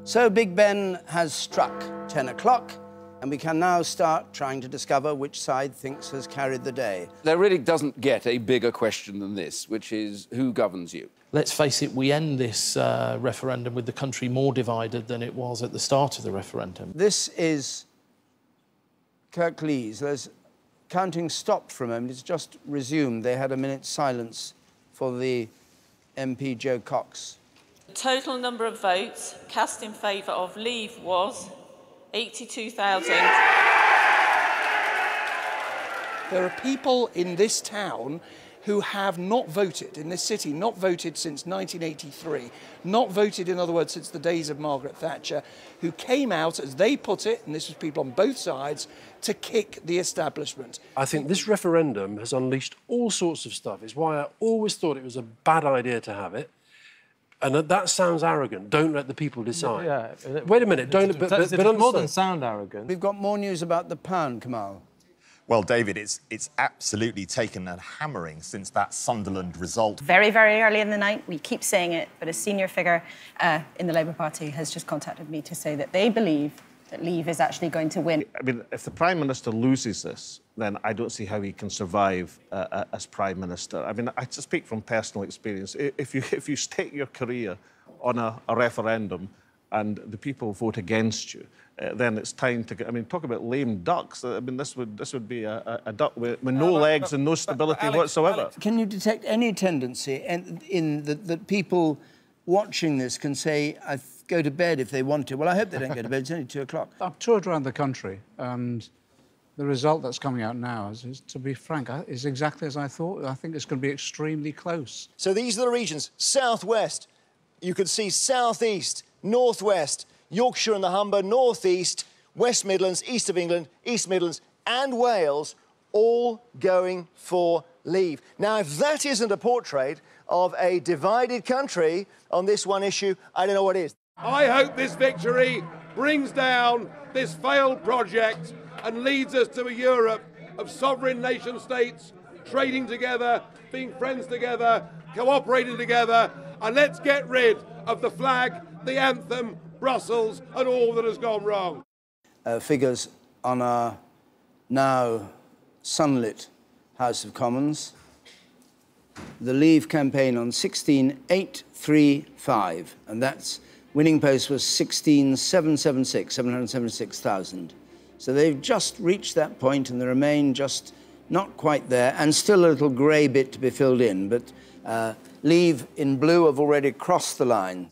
So Big Ben has struck 10 o'clock, and we can now start trying to discover which side thinks has carried the day. There really doesn't get a bigger question than this, which is who governs you? Let's face it, we end this referendum with the country more divided than it was at the start of the referendum. This is Kirklees. There's counting stopped for a moment. It's just resumed. They had a minute's silence for the MP Joe Cox. The total number of votes cast in favour of leave was 82,000. There are people in this town who have not voted, in this city, not voted since 1983, not voted, in other words, since the days of Margaret Thatcher, who came out, as they put it, and this was people on both sides, to kick the establishment. I think this referendum has unleashed all sorts of stuff. It's why I always thought it was a bad idea to have it. And that sounds arrogant. Don't let the people decide. Yeah. Wait a minute. But more than sound arrogant. We've got more news about the pound, Kamal. Well, David, it's absolutely taken a hammering since that Sunderland result. Very, very early in the night, we keep saying it, but a senior figure in the Labour Party has just contacted me to say that they believe that Leave is actually going to win. I mean, if the Prime Minister loses this, then I don't see how he can survive as Prime Minister. I mean, I just speak from personal experience. If you stake your career on a referendum and the people vote against you, then it's time to get... I mean, talk about lame ducks. I mean, this would be a duck with no legs and no stability whatsoever. Alex, can you detect any tendency in that people watching this can say, I go to bed if they want to? Well, I hope they don't go to bed. It's only 2 o'clock. I've toured around the country, and the result that's coming out now, is, to be frank, is exactly as I thought. I think it's going to be extremely close. So these are the regions. South-west, you could see south-east, north-west, Yorkshire and the Humber, North East, West Midlands, East of England, East Midlands and Wales, all going for Leave. Now, if that isn't a portrait of a divided country on this one issue, I don't know what is. I hope this victory brings down this failed project and leads us to a Europe of sovereign nation-states trading together, being friends together, cooperating together, and let's get rid of the flag, the anthem, Brussels and all that has gone wrong. Figures on our now sunlit House of Commons. The Leave campaign on 16,835, and that's winning post was 16,776,000. So they've just reached that point and they remain just not quite there, and still a little grey bit to be filled in, but Leave in blue have already crossed the line.